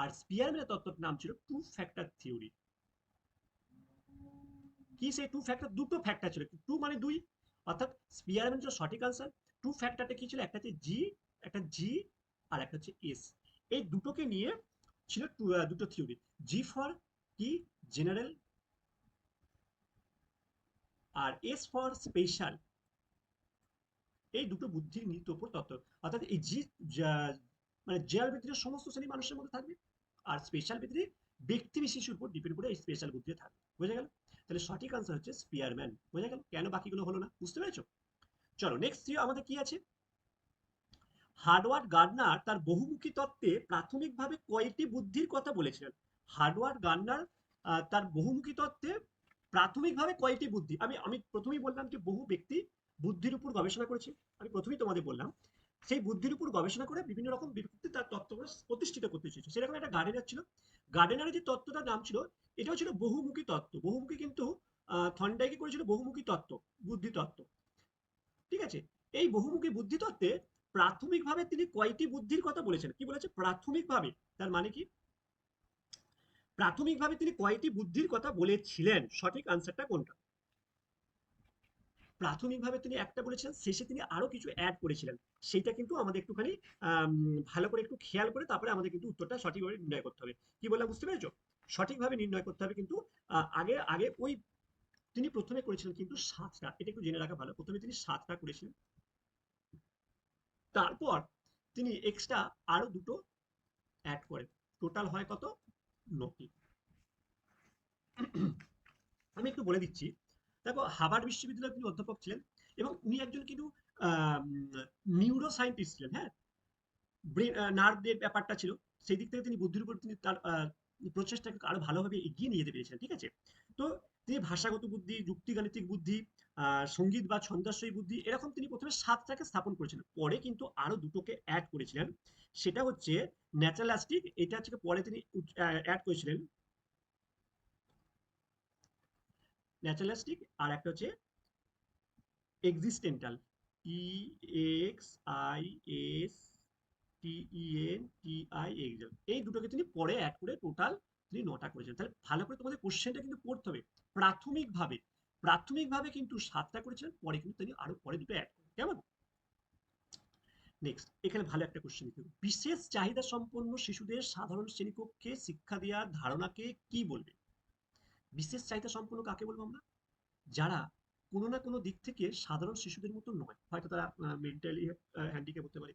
আর স্পিয়ারম্যানের তত্ত্বটার নাম ছিল টু ফ্যাক্টর থিওরি। কি সেই টু ফ্যাক্টর? দুটো ফ্যাক্টর ছিল, টু মানে দুই, অর্থাৎ স্পিয়ারম্যান ছিল সঠিক আনসার। টু ফ্যাক্টরটা কি ছিল? একটা হচ্ছে জি, একটা জি, আর একটা হচ্ছে এস। এই দুটোকে নিয়ে ছিল দুটো থিওরি। জি ফর কি? জেনারেল, আর এস ফর স্পেশাল। এই দুটো বুদ্ধির নীত উপর তত্ত্ব। অর্থাৎ এই জি মানে জেনারেল ভিত্তিক সমস্ত শ্রেণীর মানুষের মধ্যে থাকবে, আর স্পেশাল ভিত্তিক ব্যক্তি বিশেষের উপর ডিপেন্ড করে এই স্পেশাল বুদ্ধি থাকবে। বোঝা গেল? তাহলে সঠিক আনসার হচ্ছে স্পিয়ারম্যান। বোঝা গেল কেন বাকিগুলো হলো না? বুঝতে পেরেছো? চলো নেক্সট আমাদের কি আছে। হার্ডওয়ার্ড গার্ডনার তার বহুমুখী তত্ত্বে প্রাথমিকভাবে কয়টি বুদ্ধির কথা বলেছিলেন? হার্ডওয়ার্ড গার্ডনার তার বহুমুখী তত্ত্বে প্রাথমিকভাবে কয়টি বুদ্ধি, আমি আমি প্রথমেই বললাম যে বহু ব্যক্তি বুদ্ধির উপর গবেষণা করেছে। আমি প্রথমেই তোমাদের বললাম সেই বুদ্ধির উপর গবেষণা করে বিভিন্ন রকম ব্যক্তি তার তত্ত্বগুলো প্রতিষ্ঠিত করতে চেয়েছে। সেরকম একটা গার্ডেনার ছিল। গার্ডেনারের যে তত্ত্বটার নাম ছিল, এটাও ছিল বহুমুখী তত্ত্ব। বহুমুখী কিন্তু থর্নডাইকে করেছিল বহুমুখী তত্ত্ব, বুদ্ধি তত্ত্ব। ঠিক আছে? এই বহুমুখী বুদ্ধি তত্ত্বে প্রাথমিকভাবে তিনি কয়টি বুদ্ধির কথা বলেছেন? কি বলেছে? প্রাথমিকভাবে। তার মানে কি? প্রাথমিকভাবে তিনি কয়টি বুদ্ধির কথা বলেছিলেন? সঠিক আনসারটা কোনটা? প্রাথমিকভাবে তিনি একটা বলেছিলেন, শেষে তিনি আরো কিছু অ্যাড করেছিলেন। সেটা কিন্তু আমাদের একটুখানি ভালো করে একটু খেয়াল করে তারপরে আমাদের কিন্তু উত্তরটা সঠিকভাবে নির্ণয় করতে হবে। কি বললাম বুঝতে পেরেছো? সঠিকভাবে নির্ণয় করতে হবে কিন্তু আগে আগে ওই তিনি প্রথমে করেছিলেন কিন্তু সাতটা, এটা একটু জেনে রাখা ভালো। প্রথমে তিনি সাতটা করেছিলেন, তারপর তিনি এক্সট্রা আরো দুটো অ্যাড করেন। টোটাল হয় কত? 9টি। আমি একটু বলে দিচ্ছি। দেখো, হার্ভার্ড বিশ্ববিদ্যালয়ে তিনি অধ্যাপক ছিলেন, এবং উনি একজন কিন্তু নিউরো সায়েন্টিস্ট ছিলেন। হ্যাঁ, নার্ভের ব্যাপারটা ছিল, সেই দিক থেকে তিনি বুদ্ধির উপর তিনি তার প্রচেষ্টাকে আরো ভালোভাবে এগিয়ে নিয়ে যেতে পেরেছিলেন। ঠিক আছে? তো তিনি ভাষাগত বুদ্ধি, যুক্তিগাণিতিক বুদ্ধি, সঙ্গীত বা ছন্দাশ্রয়ী বুদ্ধি, এরকম তিনি প্রথমে সাতটাকে স্থাপন করেছিলেন। পরে কিন্তু আরো দুটোকে অ্যাড করেছিলেন। সেটা হচ্ছে ন্যাচারালিস্টিক, এটা হচ্ছে পরে তিনি অ্যাড করেছিলেন ন্যাচারালিস্টিক, আর একটা হচ্ছে existential, E X I S T E N T I exam. এই দুটোকে তিনি পরে অ্যাড করে টোটাল তিনি 9টা করেছেন। তাহলে ভালো করে তোমাদের কোশ্চেনটা কিন্তু পড়তে হবে। প্রাথমিকভাবে, প্রাথমিকভাবে কিন্তু 7টা করেছিলেন, পরে কিন্তু তিনি আরো পরে দুটো অ্যাড করেন। কেমন? নেক্সট, এখানে ভালো একটা কোশ্চেন দিতে হবে। বিশেষ চাহিদা সম্পন্ন শিশুদের সাধারণ শ্রেণীকক্ষে শিক্ষা দেওয়ার ধারণাকে কি বলবে? বিশেষ চাহিদা সম্পন্ন কাকে বলবো আমরা? যারা কোনো না কোনো দিক থেকে সাধারণ শিশুদের মতো নয়। হয়তো তারা মেন্টালি হ্যান্ডিক্যাপ হতে পারে,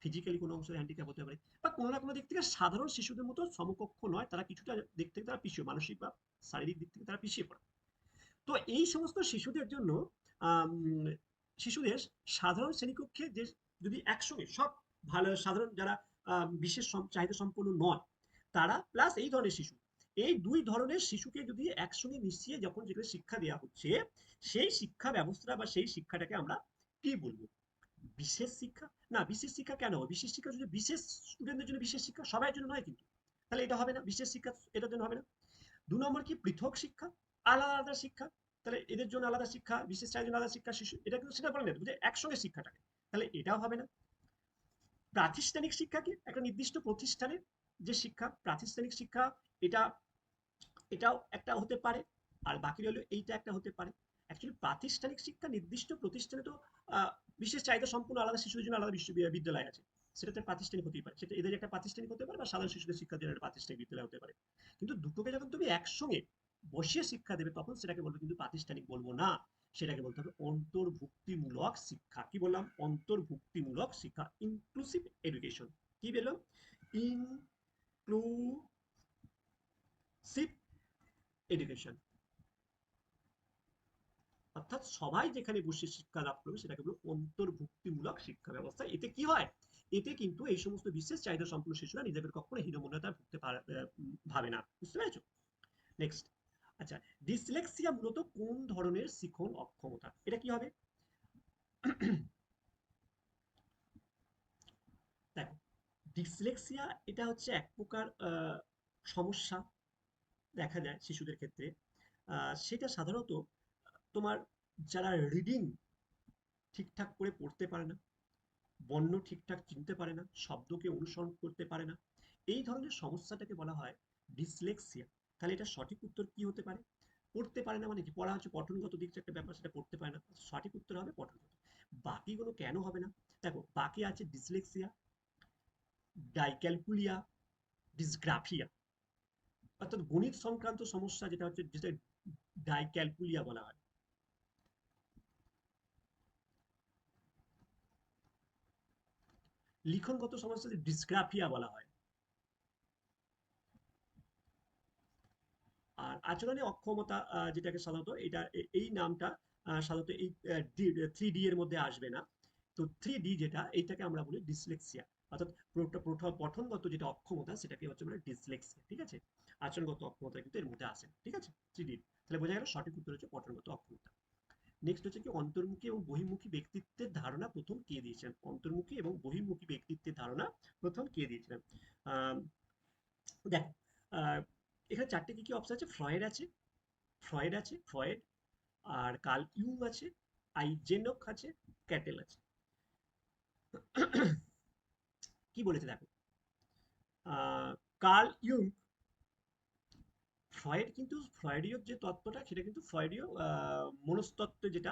ফিজিক্যালি কোনো অংশে হ্যান্ডিক্যাপ হতে পারে, বা কোনো না কোনো দিক থেকে সাধারণ শিশুদের মতো সমকক্ষ নয়, তারা কিছুটা দিক থেকে তারা পিছিয়ে, মানসিক বা শারীরিক দিক থেকে তারা পিছিয়ে পড়ে। তো এই সমস্ত শিশুদের জন্য আম, শিশুদের সাধারণ শ্রেণীকক্ষে যে যদি একসঙ্গে সব ভালো সাধারণ যারা বিশেষ চাহিদা সম্পন্ন নয়, তারা প্লাস এই ধরনের শিশু, এই দুই ধরনের শিশুকে যদি একসঙ্গে মিশিয়ে যখন যেগুলো শিক্ষা দেওয়া হচ্ছে, সেই শিক্ষা ব্যবস্থা বা সেই শিক্ষাটাকে আমরা কি বলবো? বিশেষ শিক্ষা? না, বিশেষ শিক্ষা কেন হবে? বিশেষ শিক্ষা যদি বিশেষ স্টুডেন্টদের জন্য বিশেষ শিক্ষা, সবার জন্য নয় কিন্তু, তাহলে এটা হবে না বিশেষ শিক্ষা, এটার জন্য হবে না। 2 নম্বর কি? পৃথক শিক্ষা, আলাদা আলাদা শিক্ষা। তাহলে এদের জন্য আলাদা শিক্ষা, বিশেষ চাহিদার জন্য আলাদা শিক্ষা, শিশু, এটা কিন্তু সেটা বলে না যে একসঙ্গে শিক্ষাটাকে, তাহলে এটাও হবে না। প্রাতিষ্ঠানিক শিক্ষা কি? একটা নির্দিষ্ট প্রতিষ্ঠানের যে শিক্ষা, প্রাতিষ্ঠানিক শিক্ষা, এটা এটাও একটা হতে পারে, আর বাকি হলো এইটা একটা হতে পারে। অ্যাকচুয়ালি প্রাতিষ্ঠানিক শিক্ষা নির্দিষ্ট প্রতিষ্ঠানে তো আহ, বিশেষ চাহিদা সম্পূর্ণ আলাদা শিশুদের জন্য আলাদা বিদ্যালয় আছে, সেটা তো প্রাতিষ্ঠানিক হতেই পারে, সেটা এদের একটা প্রাতিষ্ঠানিক হতে পারে, বা সাধারণ শিশুদের শিক্ষা দেওয়ার একটা প্রাতিষ্ঠানিক বিদ্যালয় হতে পারে। কিন্তু দুটোকে যখন তুমি একসঙ্গে বসিয়ে শিক্ষা দেবে, তখন সেটাকে বলবে কিন্তু প্রাতিষ্ঠানিক বলবো না, সেটাকে বলতে হবে অন্তর্ভুক্তিমূলক শিক্ষা। কি বললাম? অন্তর্ভুক্তিমূলক শিক্ষা, ইনক্লুসিভ এডুকেশন। কি বললাম? ইনক্লুসিভ এডুকেশন, অর্থাৎ সবাই যেখানে বসে শিক্ষা লাভ করবে সেটাকে বলবো অন্তর্ভুক্তিমূলক শিক্ষা ব্যবস্থা। এতে কি হয়? এতে কিন্তু এই সমস্ত বিশেষ চাহিদা সম্পন্ন শিশুরা নিজেদের কখনো হীনমন্যতায় ভুগতে ভাবে না। বুঝতে পেরেছো? নেক্সট। আচ্ছা, ডিসলেক্সিয়া মূলত কোন ধরনের শিখন অক্ষমতা? এটা কি হবে? দেখো, ডিসলেক্সিয়া এটা হচ্ছে এক প্রকার সমস্যা, দেখা যায় শিশুদের ক্ষেত্রে, সেটা সাধারণত তোমার যারা রিডিং ঠিকঠাক করে পড়তে পারে না, বর্ণ ঠিকঠাক চিনতে পারে না, শব্দকে অনুসরণ করতে পারে না, এই ধরনের সমস্যাটাকে বলা হয় ডিসলেক্সিয়া। তাহলে এটা সঠিক উত্তর কি হতে পারে? পড়তে পারে না মানে কি? পড়া হচ্ছে পঠনগত দিক যে একটা ব্যাপার, সেটা পড়তে পারে না। সঠিক উত্তর হবে পঠনগত। বাকিগুলো কেন হবে না? দেখো, বাকি আছে ডিসলেক্সিয়া, ডাইক্যালকুলিয়া, ডিসগ্রাফিয়া, অর্থাৎ গণিত সংক্রান্ত সমস্যা, যেটা হচ্ছে যেটা ডাইক্যালকুলিয়া বলা হয়। লিখনগত সমস্যা ডিসগ্রাফিয়া বলা হয়। আর আচরণে অক্ষমতা, যেটাকে সাধারণত এটা এই নামটা সাধারণত এই 3D এর মধ্যে আসবে না। তো 3D যেটা, এইটাকে আমরা বলি ডিসলেক্সিয়া, অর্থাৎ পঠনগত যেটা অক্ষমতা সেটাকে হচ্ছে আমরা ডিসলেক্সিয়া, ঠিক আছে? আচরণগত অক্ষমতা কিন্তু এর মধ্যে আসে না, ঠিক আছে? 3D। তাহলে বোঝা গেল সঠিক উত্তর হচ্ছে পঠনগত অক্ষমতা। নেক্সট হচ্ছে কি, অন্তর্মুখী এবং বহির্মুখী ব্যক্তিত্বের ধারণা প্রথম কে দিয়েছিলেন? অন্তর্মুখী এবং বহির্মুখী ব্যক্তিত্বের ধারণা প্রথম কে দিয়েছিলেন? আহ দেখো, আহ, এখানে চারটে কি কি অপশন আছে? ফ্রয়েড আছে, ফ্রয়েড, আর কার্ল ইউং আছে, আইজেনক আছে, ক্যাটেল আছে। কি বলেছে দেখো, কার্ল ইউং, ফ্রয়েড কিন্তু ফ্রয়েডীয় যে তত্ত্বটা সেটা কিন্তু ফ্রয়েডীয় মনস্তত্ত্ব, যেটা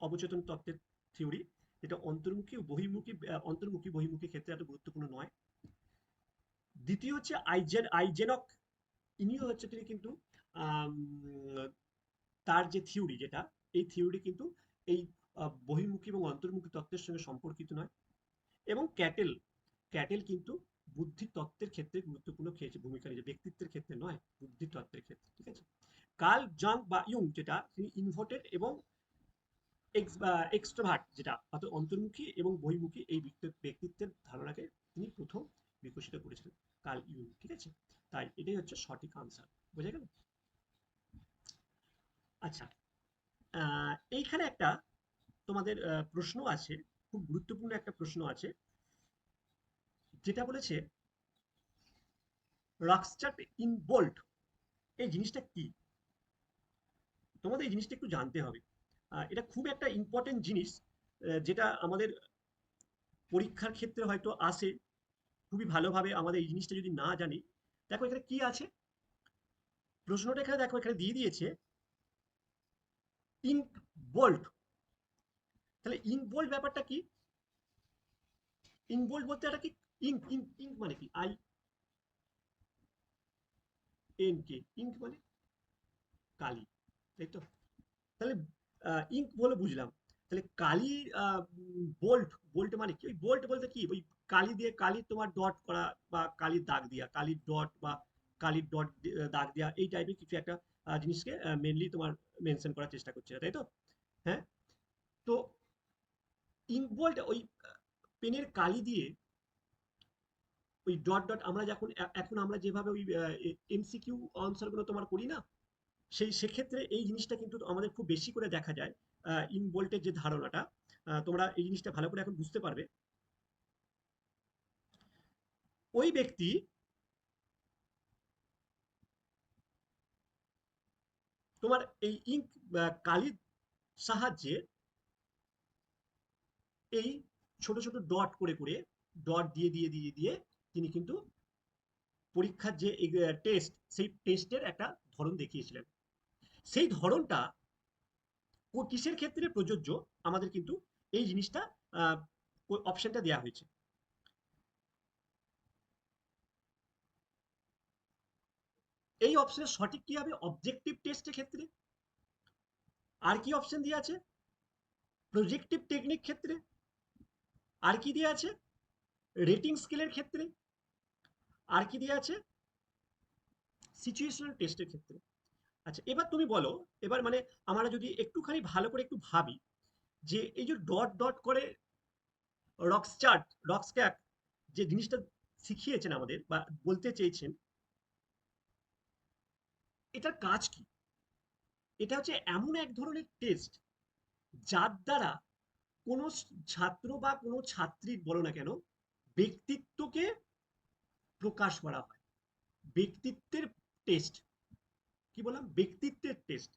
অবচেতন তত্ত্বের থিওরি, যেটা অন্তর্মুখী ও বহির্মুখী, অন্তর্মুখী বহির্মুখী ক্ষেত্রে এত গুরুত্বপূর্ণ নয়। দ্বিতীয় হচ্ছে আইজেনক, ইনিও হচ্ছে তিনি কিন্তু আম, তার যে থিওরি, যেটা এই থিওরি কিন্তু এই বহির্মুখী এবং অন্তর্মুখী তত্ত্বের সঙ্গে সম্পর্কিত নয়। এবং ক্যাটেল, ক্যাটেল কিন্তু বুদ্ধি তত্ত্বের ক্ষেত্রে গুরুত্বপূর্ণ খেয়েছে ভূমিকা নিয়েছে, ব্যক্তিত্বের ক্ষেত্রে নয়, বুদ্ধি তত্ত্বের ক্ষেত্রে, ঠিক আছে? কার্ল জং বা ইউং, যেটা তিনি ইনভার্টেড এবং এক্সট্রোভার্ট, যেটা অর্থাৎ অন্তর্মুখী এবং বহির্মুখী এই ব্যক্তিত্বের ধারণাকে তিনি প্রথম বিকশিত করেছিলেন, কার্ল ইউং, ঠিক আছে? তাই এটাই হচ্ছে সঠিক আনসার। বোঝা গেল? আচ্ছা, এইখানে একটা তোমাদের প্রশ্ন আছে, খুব গুরুত্বপূর্ণ একটা প্রশ্ন আছে, যেটা বলেছে রকস্টার ইন বোল্ট, এই জিনিসটা কি? তোমাদের এই জিনিসটা একটু জানতে হবে। এটা খুব একটা ইম্পর্টেন্ট জিনিস, যেটা আমাদের পরীক্ষার ক্ষেত্রে হয়তো আসে খুবই ভালোভাবে। আমাদের এই জিনিসটা যদি না জানি, দেখো এখানে কি আছে, প্রশ্নটা এখানে দেখো, এখানে দিয়ে দিয়েছে ইঙ্ক বোল্ট। তাহলে ইঙ্ক বোল্ট ব্যাপারটা কি? ইঙ্ক বোল্ট বলতে এটা কি? ইঙ্ক ইঙ্ক ইঙ্ক মানে কি? INK, ইঙ্ক মানে কালি, তাই তো? তাহলে ইঙ্ক বলে বুঝলাম। তাহলে কালি, বোল্ট, বোল্ট মানে কি? ওই বোল্ট বলতে কি, ওই কালি দিয়ে, কালি তোমার ডট করা, বা কালির দাগ দিয়া, কালির ডট বা কালির ডট দাগ দেওয়া, এই টাইপের কিছু একটা জিনিসকে মেনলি তোমার মেনশন করার চেষ্টা করছে, তাই তো? হ্যাঁ। তো ইঙ্ক বোল্ট ওই পেনের কালি দিয়ে, ওই ডট ডট, আমরা যখন এখন আমরা যেভাবে ওই MCQ আনসার গুলো তোমার করি না, সেক্ষেত্রে এই জিনিসটা কিন্তু আমাদের খুব বেশি করে দেখা যায়। ইনভোল্টের যে ধারণাটা, তোমরা এই জিনিসটা ভালো করে এখন বুঝতে পারবে। ওই ব্যক্তি তোমার এই ইঙ্ক কালির সাহায্যে এই ছোট ছোট ডট করে করে, ডট দিয়ে দিয়ে দিয়ে দিয়ে তিনি কিন্তু পরীক্ষার যে টেস্ট, সেই টেস্টের একটা ধরন দেখিয়েছিলেন। সেই ধরনটা কিসের ক্ষেত্রে প্রযোজ্য, আমাদের কিন্তু এই জিনিসটা অপশনটা দেওয়া হয়েছে। এই অপশনের সঠিক কি হবে? অবজেক্টিভ টেস্টের ক্ষেত্রে। আর কি অপশন দিয়ে আছে? প্রজেক্টিভ টেকনিক ক্ষেত্রে। আর কি দিয়ে আছে? রেটিং স্কেলের ক্ষেত্রে। আর কি দিয়ে আছে? সিচুয়েশনাল টেস্টের ক্ষেত্রে। আচ্ছা, এবার তুমি বলো, এবার মানে আমরা যদি একটুখানি ভালো করে একটু ভাবি, যে এই যে ডট ডট করে রকস্ক্যাক যে জিনিসটা শিখিয়েছেন আমাদের বা বলতে চেয়েছেন, এটার কাজ কি? এটা হচ্ছে এমন এক ধরনের টেস্ট, যার দ্বারা কোনো ছাত্র বা কোনো ছাত্রীর বলো না কেন, ব্যক্তিত্বকে প্রকাশ করা হয়। ব্যক্তিত্বের টেস্ট, কি বললাম, ব্যক্তিত্বের টেস্ট।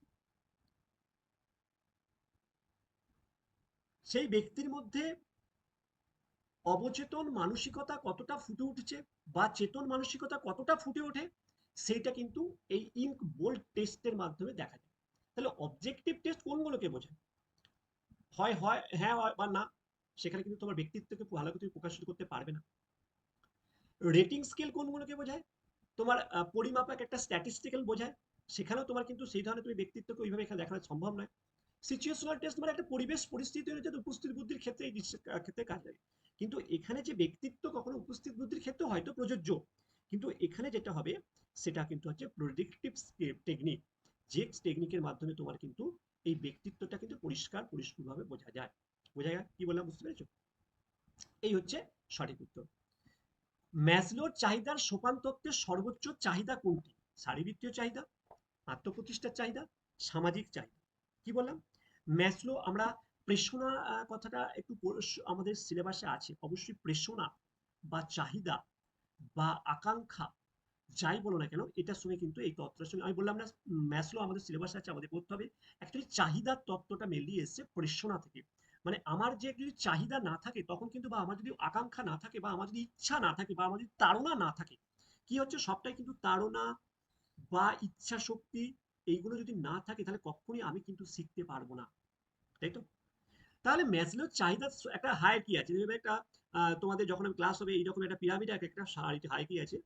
সেই ব্যক্তির মধ্যে অবচেতন মানসিকতা কতটা ফুটে উঠছে বা চেতন মানসিকতা কতটা ফুটে ওঠে, সেইটা কিন্তু এই ইঙ্ক বোল্ড টেস্টের মাধ্যমে দেখা যায়। তাহলে অবজেক্টিভ টেস্ট কোনগুলোকে বোঝায়? হয় হয় হ্যাঁ বা না, সেখানে কিন্তু তোমার ব্যক্তিত্বকে ভালো করে তুমি প্রকাশিত করতে পারবে না। রেটিং স্কেল কোনগুলোকে বোঝায়? তোমার পরিমাপক একটা স্ট্যাটিস্টিক্যাল বোঝায়, সেখানেও তোমার কিন্তু সেই ধরনের তুমি ব্যক্তিত্বকে ওইভাবে এখানে দেখানো সম্ভব নয়। সিচুয়েশনাল টেস্ট মানে একটা পরিবেশ পরিস্থিতি অনুযায়ী উপস্থিত বুদ্ধির ক্ষেত্রে এই ক্ষেত্রে কাজ লাগে। কিন্তু এখানে যে ব্যক্তিত্ব কখনো উপস্থিত বুদ্ধির ক্ষেত্রে হয়তো প্রযোজ্য, কিন্তু এখানে যেটা হবে সেটা কিন্তু হচ্ছে প্রেডিক্টিভ টেকনিক, যে টেকনিকের মাধ্যমে তোমার কিন্তু এই ব্যক্তিত্বটা কিন্তু পরিষ্কারভাবে বোঝা যায়। বোঝা যায় কি বললাম, বুঝতে পেরেছো? এই হচ্ছে সঠিক উত্তর। ম্যাসলোর চাহিদার সোপান তত্ত্বের সর্বোচ্চ চাহিদা কোনটি? শারীরবৃত্তীয় চাহিদা, আত্মপ্রতিষ্ঠার চাহিদা, সামাজিক চাহিদা। কি বললাম? ম্যাসলো, আমরা প্রেষণা কথাটা একটু আমাদের সিলেবাসে আছে, অবশ্যই প্রেষণা বা চাহিদা বা আকাঙ্ক্ষা যাই বলো না কেন, এটার সঙ্গে কিন্তু এই তত্ত্বের সঙ্গে আমি বললাম না, ম্যাসলো আমাদের সিলেবাসে আছে, আমাদের পড়তে হবে। অ্যাকচুয়ালি চাহিদার তত্ত্বটা মেনলি এসছে প্রেষণা থেকে। মানে আমার যে যদি চাহিদা না থাকে তখন কিন্তু, বা আমার যদি আকাঙ্ক্ষা না থাকে, বা আমার যদি ইচ্ছা না থাকে, বা আমার যদি তাড়না না থাকে, কি হচ্ছে সবটাই কিন্তু তাড়না বা ইচ্ছা শক্তি, এইগুলো যদি না থাকে তাহলে কখনোই আমি কিন্তু শিখতে পারবো না, তাই তো? তাহলে ম্যাসলোর চাহিদা একটা হায়ারার্কি আছে, যেভাবে একটা তোমাদের যখন ক্লাস হবে এইরকম একটা পিরামিড, একটা হায়ারার্কি আছে,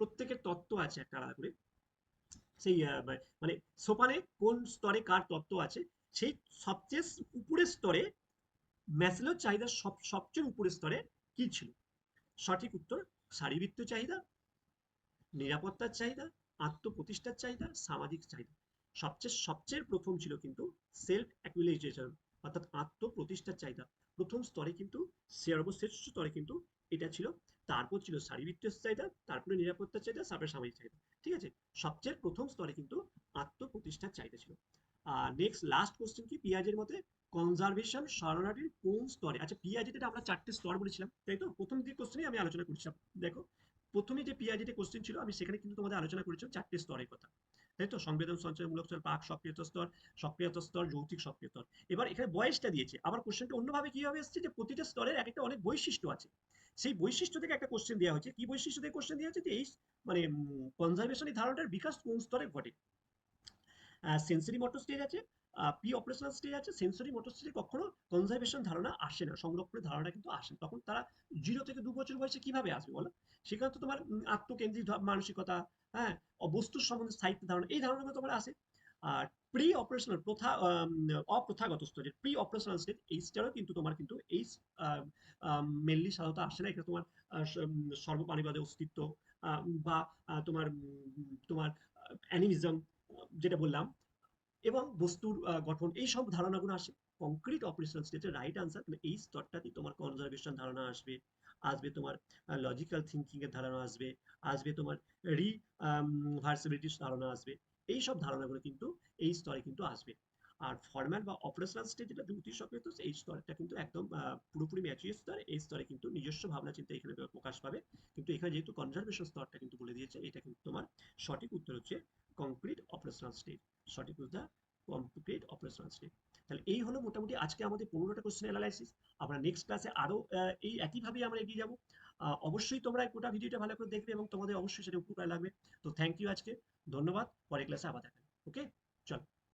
প্রত্যেকের তত্ত্ব আছে একটা আলাদা করে। সেই মানে সোপানে কোন স্তরে কার তত্ত্ব আছে, সেই সবচেয়ে উপরের স্তরে ম্যাসলোর চাহিদা সবচেয়ে উপরের স্তরে কি ছিল? সঠিক উত্তর শারীরবৃত্তীয় চাহিদা, নিরাপত্তার চাহিদা, আত্মপ্রতিষ্ঠার চাহিদা, সামাজিক চাহিদা। সবচেয়ে সবচেয়ে প্রথম ছিল কিন্তু সেলফ অ্যাকুইলাইজেশন, অর্থাৎ আত্মপ্রতিষ্ঠার চাহিদা। প্রথম স্তরে কিন্তু, সর্বশ্রেষ্ঠ স্তরে কিন্তু এটা ছিল। তারপর ছিল শারীরবৃত্তীয় চাহিদা, তারপরে নিরাপত্তার চাহিদা, তারপরে সামাজিক চাহিদা। ঠিক আছে? সবচেয়ে প্রথম স্তরে কিন্তু আত্মপ্রতিষ্ঠার চাহিদা ছিল। নেক্সট লাস্ট কোশ্চেন কি, পিঁয়াজের মধ্যে কনজারভেশন শরণার্থীর কোন স্তরে? আচ্ছা, পিঁয়াজিতে আমরা চারটে স্তর বলেছিলাম, তাই তো? প্রথম দিকে কোশ্চেনে আমি আলোচনা করছিলাম, দেখো প্রথমে যে পিআইডিতে কোশ্চেন ছিল আমি সেখানে কিন্তু তোমাদের আলোচনা করেছিলাম চারটে স্তরের কথা, তাই তো? সংবেদন সঞ্চয়মূলক স্তর, প্রাক সক্রিয়তা স্তর, সক্রিয়তা স্তর, যৌক্তিক সক্রিয় স্তর। এবার এখানে বয়সটা দিয়েছে, আবার কোশ্চেনটা অন্যভাবে কিভাবে এসেছে, যে প্রতিটা স্তরের এক একটা অনেক বৈশিষ্ট্য আছে, সেই বৈশিষ্ট্য থেকে একটা কোশ্চেন দেওয়া হয়েছে। কি বৈশিষ্ট্য থেকে কোশ্চেন দেওয়া হয়েছে, যে এই মানে কনজারভেশন এই ধারণাটার বিকাশ কোন স্তরে ঘটে? সেন্সরি মোটর স্টেজ আছে, প্রি অপারেশনাল স্টেজ আছে। সেন্সরি মোটর স্টেজে কখনো কনজারভেশন ধারণা আসে না, সংরক্ষণের ধারণা কিন্তু আসে না। তখন তারা 0 থেকে 2 বছর বয়সে কিভাবে আসবে বলো? সেখানে তো তোমার আত্মকেন্দ্রিক মানসিকতা, হ্যাঁ, বস্তুর সম্বন্ধে স্থায়িত্ব ধারণা, এই ধারণাগুলো তোমার আসে। আর প্রি অপারেশনাল অপ্রথাগত স্তরের প্রি অপারেশনাল স্টেজ, এই স্টেজও কিন্তু তোমার কিন্তু এই মেনলি সাধারণত আসে না। এটা তোমার সর্বপ্রাণীবাদের অস্তিত্ব, বা তোমার তোমার অ্যানিমিজম যেটা বললাম, এবং বস্তুর গঠন, এই সব ধারণাগুলো আসে কংক্রিট অপারেশনাল স্টেজে। রাইট আনসার, এই স্তরটাতে তোমার কনজারভেশন ধারণা আসবে, আসবে তোমার লজিক্যাল থিঙ্কিং এর ধারণা আসবে, আসবে তোমার রিভার্সিবিলিটির ধারণা আসবে। এই সব ধারণাগুলো কিন্তু এই স্তরে কিন্তু আসবে। আর ফরম্যাল বা অপারেশনাল স্টেজ, যেটা দ্রুতি সক্রিয়, এই স্তরটা কিন্তু একদম পুরোপুরি ম্যাচিউর স্তর। এই স্তরে কিন্তু নিজস্ব ভাবনা চিন্তা এখানে প্রকাশ পাবে। কিন্তু এখানে যেহেতু কনজারভেশন স্তরটা কিন্তু বলে দিয়েছে, এটা কিন্তু তোমার সঠিক উত্তর হচ্ছে কংক্রিট অপারেশনাল স্টেজ। সঠিক উত্তর কমপ্লিট অপারেশনাল স্টেজ। তাহলে এই হলো মোটামুটি আজকে আমাদের 15টা কোশ্চেন অ্যানালাইসিস। আমরা নেক্সট ক্লাসে আরো এই একইভাবে আমরা এগিয়ে যাবো। অবশ্যই তোমরা গোটা ভিডিওটা ভালো করে দেখবে এবং তোমাদের অবশ্যই সেটা উপকার লাগবে। তো থ্যাংক ইউ আজকে, ধন্যবাদ। পরের ক্লাসে আবার দেখা। ওকে, চল।